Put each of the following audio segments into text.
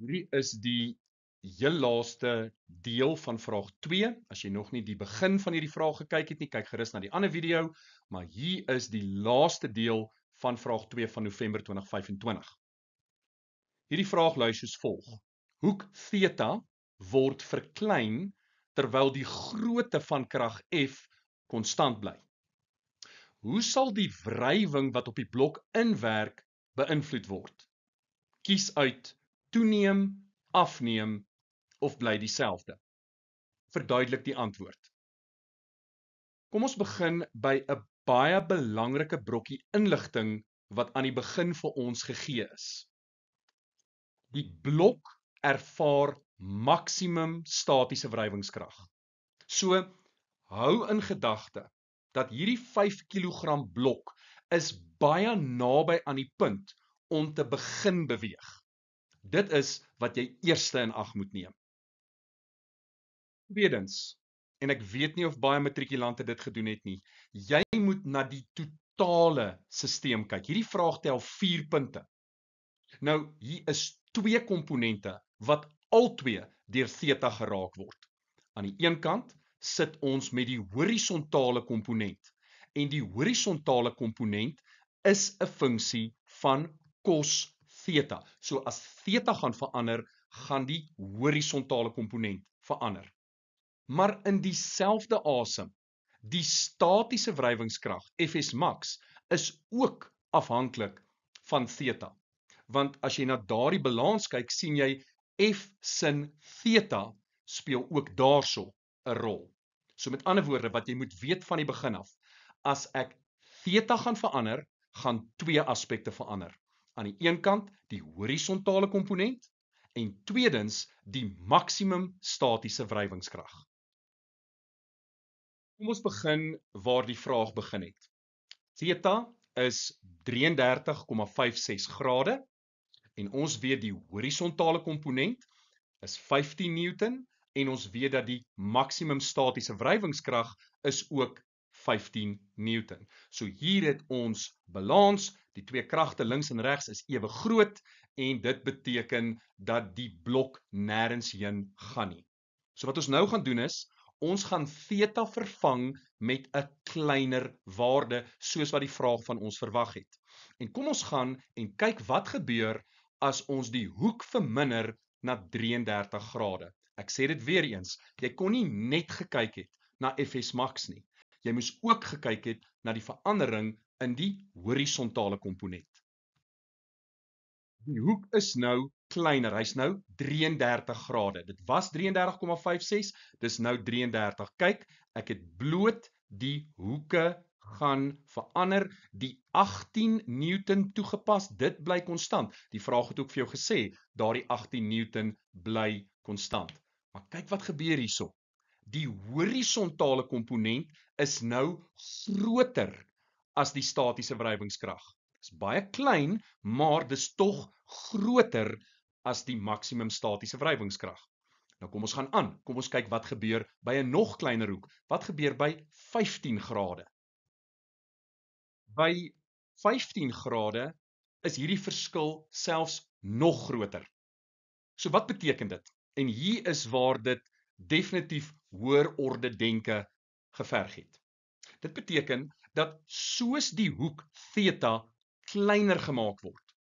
Hierdie is die heel laaste deel van vraag 2. As jy nog nie die begin van hierdie vraag gekyk het nie, kyk gerus na die ander video, maar hier is die laaste deel van vraag 2 van November 2025. Hierdie vraag lui soos volg: hoek theta word verklein terwyl die grootte van krag F konstant bly. Hoe sal die wrywing wat op die blok inwerk beïnvloed word? Kies uit toeneem, afneem of bly dieselfde. Verduidelik die antwoord. Kom ons begin by 'n baie belangrike brokkie inligting wat aan die begin vir ons gegee is. Die blok ervaar maksimum statiese wrywingskrag. So hou in gedagte dat hierdie 5 kg blok is baie naby aan die punt om te begin beweeg. Dit is wat jy eerste in ag moet neem. Tweedens, en ek weet nie of baie matrikulante dit gedoen het nie, jy moet na die totale stelsel kyk. Hierdie vraag tel 4 punte. Nou, hier is 2 komponente wat albei deur theta geraak word. Aan die een kant sit ons met die horisontale komponent en die horisontale komponent is 'n funksie van cos theta. So as theta gaan verander, gaan die horisontale komponent verander. Maar in dieselfde asem, die statiese wrywingskrag, Fs max, is ook afhanklik van theta. Want as jy na daardie balans kyk, sien jy F sin theta speel ook daarso 'n rol. So met ander woorde, wat jy moet weet van die begin af, as ek theta gaan verander, gaan 2 aspekte verander. Aan die een kant die horisontale komponent en tweedens die maksimum statiese wrywingskrag. Kom ons begin waar die vraag begin het. Theta is 33,56 grade en ons weet die horisontale komponent is 15 Newton en ons weet dat die maksimum statiese wrywingskrag is ook 15 Newton. So hier het ons balans, die 2 kragte links en regs is ewe groot en dit beteken dat die blok nêrens heen gaan nie. So wat ons nou gaan doen is, ons gaan theta vervang met 'n kleiner waarde soos wat die vraag van ons verwag het. En kom ons gaan en kyk wat gebeur as ons die hoek verminder na 33 grade. Ek sê dit weer eens, jy kon nie net gekyk het na Fs max nie. Jy moes ook gekyk het na die verandering in die horisontale komponent. Die hoek is nou kleiner, hy's nou 33 grade. Dit was 33,56, dis nou 33. Kyk, ek het bloot die hoeke gaan verander, die 18 Newton toegepas, dit bly konstant. Die vraag het ook vir jou gesê, daardie 18 Newton bly konstant. Maar kyk wat gebeur hierso. Die horisontale komponent is nou groter as die statiese wrywingskrag. Dit is baie klein, maar dis tog groter as die maksimum statiese wrywingskrag. Nou kom ons gaan aan. Kom ons kyk wat gebeur by 'n nog kleiner hoek. Wat gebeur by 15 grade? By 15 grade is hierdie verskil selfs nog groter. So wat beteken dit? En hier is waar dit definitief hoër orde denke geverg het. Dit beteken dat soos die hoek theta kleiner gemaak word,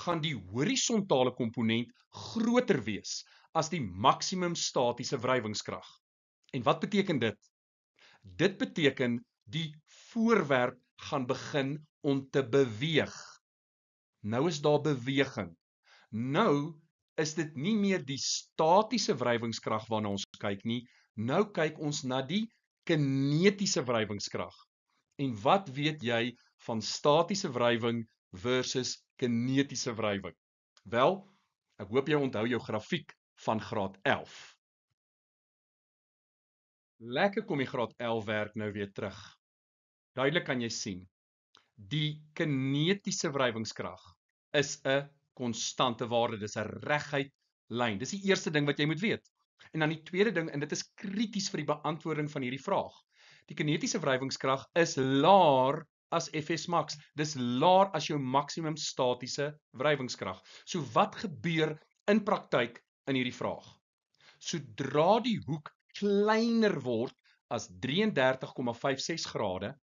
gaan die horisontale komponent groter wees as die maksimum statiese wrywingskrag. En wat beteken dit? Dit beteken die voorwerp gaan begin om te beweeg. Nou is daar beweging. Nou is dit nie meer die statiese wrywingskrag waarna ons kyk nie, nou kyk ons na die kinetiese wrywingskrag. En wat weet jy van statiese wrywing versus kinetiese wrywing? Wel, ek hoop jy onthou jou grafiek van graad 11. Lekker kom die graad 11 werk nou weer terug. Duidelik kan jy sien, die kinetiese wrywingskrag is 'n konstante waarde, dis 'n reguit lyn. Dis die eerste ding wat jy moet weet. En dan die tweede ding, en dit is krities vir die beantwoording van hierdie vraag. Die kinetiese wrywingskrag is laer as Fs max. Dis laer as jou maksimum statiese wrywingskrag. So wat gebeur in praktyk in hierdie vraag. Sodra die hoek kleiner word as 33,56 grade,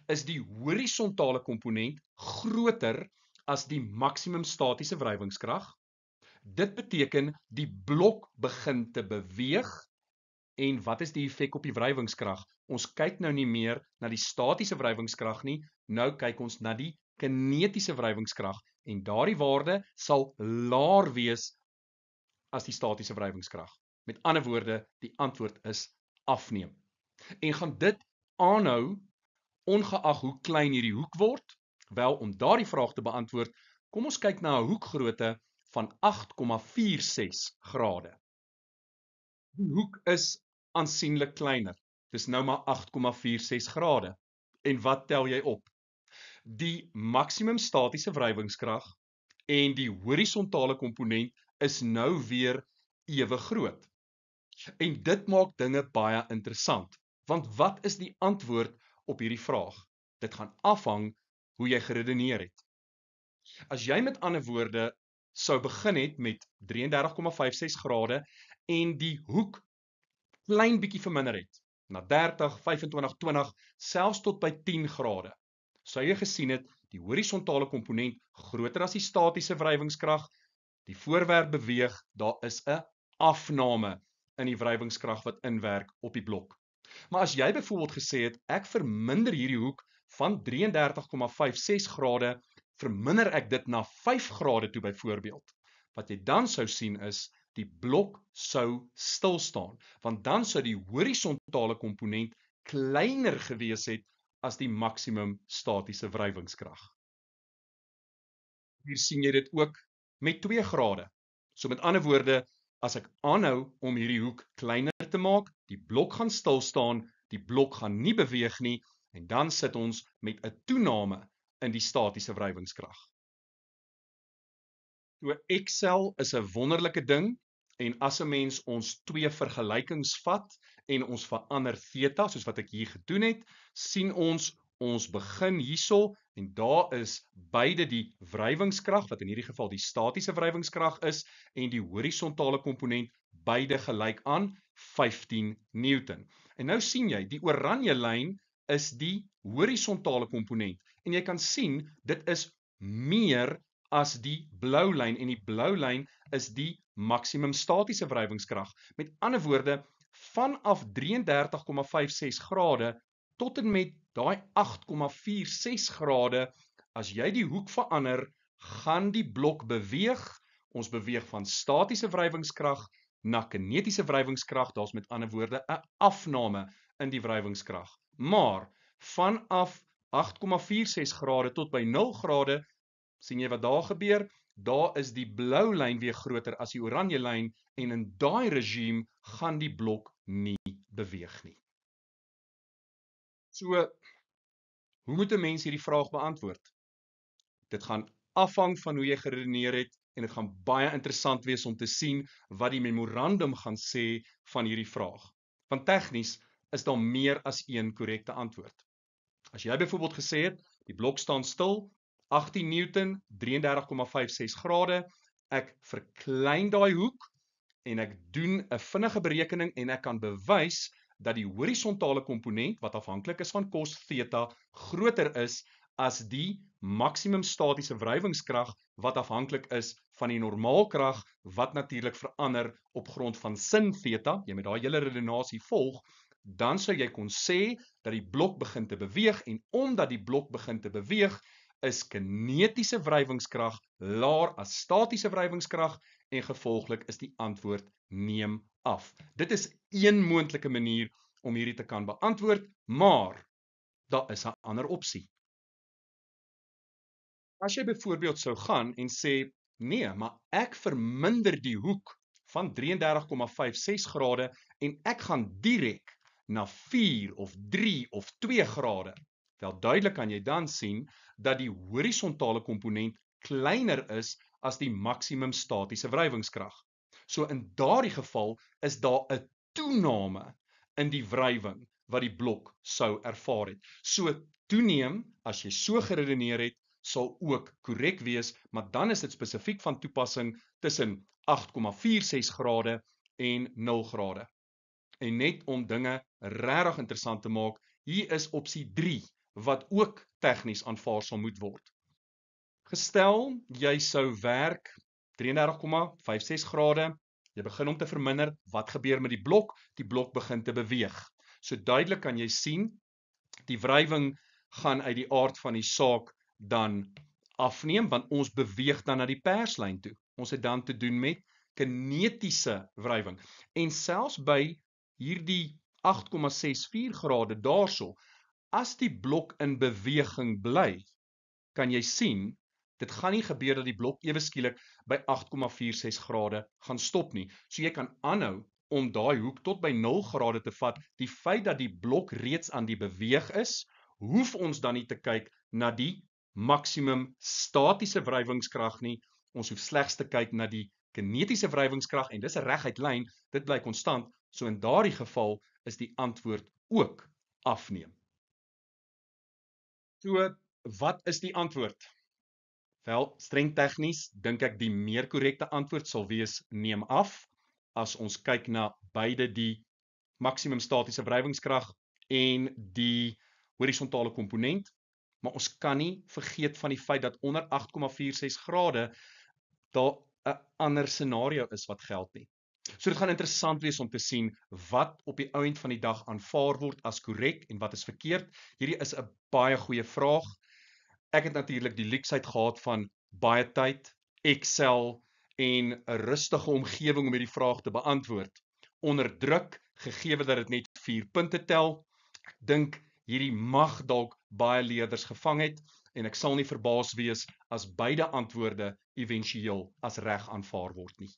is die horisontale komponent groter as die maksimum statiese wrywingskrag. Dit beteken die blok begin te beweeg. En wat is die effek op die wrywingskrag? Ons kyk nou nie meer na die statiese wrywingskrag nie, nou kyk ons na die kinetiese wrywingskrag en daardie waarde sal laer wees as die statiese wrywingskrag. Met ander woorde, die antwoord is afneem. En gaan dit aanhou ongeag hoe klein hierdie hoek word? Wel, om daardie vraag te beantwoord, kom ons kyk na 'n hoekgrootte van 8,46 grade. Die hoek is aansienlik kleiner. Dis nou maar 8,46 grade. En wat tel jy op? Die maksimum statiese wrywingskrag en die horisontale komponent is nou weer ewe groot. En dit maak dinge baie interessant, want wat is die antwoord op hierdie vraag? Dit gaan afhang hoe jy geredeneer het. As jy met ander woorde sou begin het met 33,56 grade en die hoek klein bietjie verminder het, na 30, 25, 20, selfs tot by 10 grade, sou jy gesien het, die horisontale komponent groter as die statiese wrywingskrag, die voorwerp beweeg, daar is 'n afname in die wrywingskrag wat inwerk op die blok. Maar as jy byvoorbeeld gesê het, ek verminder hierdie hoek van 33,56 grade, verminder ek dit na 5 grade toe byvoorbeeld, wat jy dan sou sien is, die blok sou stil staan, want dan sou die horisontale komponent kleiner gewees het as die maksimum statiese wrywingskrag. Hier sien jy dit ook met 2 grade. So met ander woorde, as ek aanhou om hierdie hoek kleiner te maak, die blok gaan stil staan, die blok gaan nie beweeg nie, en dan sit ons met 'n toename in die statiese wrywingskrag. So Excel is 'n wonderlike ding, en as 'n mens ons twee vergelykings vat en ons verander theta, soos wat ek hier gedoen het, sien ons begin hierso en daar is beide die wrywingskrag, wat in hierdie geval die statiese wrywingskrag is, en die horisontale komponent beide gelyk aan 15 Newton. En nou sien jy, die oranje lyn is die horisontale komponent en jy kan sien dit is meer as die blou lyn en die blou lyn is die maksimum statiese wrywingskrag. Met ander woorde, vanaf 33,56 grade tot en met daai 8,46 grade, as jy die hoek verander, gaan die blok beweeg. Ons beweeg van statiese wrywingskrag na kinetiese wrywingskrag, daar's met ander woorde 'n afname in die wrywingskrag. Maar vanaf 8,46 grade tot by 0 grade, sien jy wat daar gebeur? Daar is die blou lyn weer groter as die oranje lyn en in daai regime gaan die blok nie beweeg nie. So, hoe moet 'n mens hierdie vraag beantwoord? Dit gaan afhang van hoe jy geredeneer het en dit gaan baie interessant wees om te sien wat die memorandum gaan sê van hierdie vraag. Want tegnies is daar meer as een korrekte antwoord. As jy byvoorbeeld gesê het, die blok staan stil, 18 Newton, 33,56 grade, ek verklein daai hoek en ek doen 'n vinnige berekening en ek kan bewys dat die horisontale komponent wat afhanklik is van cos theta groter is as die maksimum statiese wrywingskrag wat afhanklik is van die normaalkrag wat natuurlik verander op grond van sin theta, jy met daai hele redenasie volg, dan sou jy kon sê dat die blok begin te beweeg en omdat die blok begin te beweeg, is kinetiese wrywingskrag laer as statiese wrywingskrag en gevolglik is die antwoord neem af. Dit is een moontlike manier om hierdie te kan beantwoord, maar daar is 'n ander opsie. As jy byvoorbeeld sou gaan en sê, nee, maar ek verminder die hoek van 33,56 grade en ek gaan direk na 4 of 3 of 2 grade. Wel duidelik kan jy dan sien dat die horisontale komponent kleiner is as die maksimum statiese wrywingskrag. So in daardie geval is daar 'n toename in die wrywing wat die blok sou ervaar het. So toeneem, as jy so geredeneer het, sal ook korrek wees, maar dan is dit spesifiek van toepassing tussen 8,46 grade en 0 grade. En net om dinge regtig interessant te maak, hier is opsie 3, wat ook tegnies aanvaar sal moet word. Gestel, jy sou werk 33,56 grade, jy begin om te verminder, wat gebeur met die blok? Die blok begin te beweeg. So duidelik kan jy sien, die wrywing gaan uit die aard van die saak dan afneem, want ons beweeg dan na die perslyn toe. Ons het dan te doen met kinetiese wrywing. En selfs by hierdie 8,64 grade daarso, as die blok in beweging bly, kan jy sien, dit gaan nie gebeur dat die blok ewe skielik by 8,46 grade gaan stop nie. So jy kan aanhou om daai hoek tot by 0 grade te vat. Die feit dat die blok reeds aan die beweeg is, hoef ons dan nie te kyk na die maksimum statiese wrywingskrag nie. Ons hoef slegs te kyk na die kinetiese wrywingskrag en dis 'n reguit lyn, dit bly konstant. So in daardie geval is die antwoord ook afneem. So, wat is die antwoord? Wel, streng tegnies dink ek die meer korrekte antwoord sal wees neem af, as ons kyk na beide die maksimum statiese wrywingskrag en die horisontale komponent, maar ons kan nie vergeet van die feit dat onder 8,46 grade daar 'n ander scenario is wat geld nie. So dit gaan interessant wees om te sien wat op die ouend van die dag aanvaar word as korrek en wat is verkeerd. Hierdie is 'n baie goeie vraag. Ek het natuurlik die luksheid gehad van baie tyd, Excel en 'n rustige omgewing om hierdie vraag te beantwoord. Onder druk, gegee dat dit net 4 punte tel. Ek dink hierdie mag dalk baie leerders gevang het en ek sal nie verbaas wees as beide antwoorde éventueel as reg aanvaar word nie.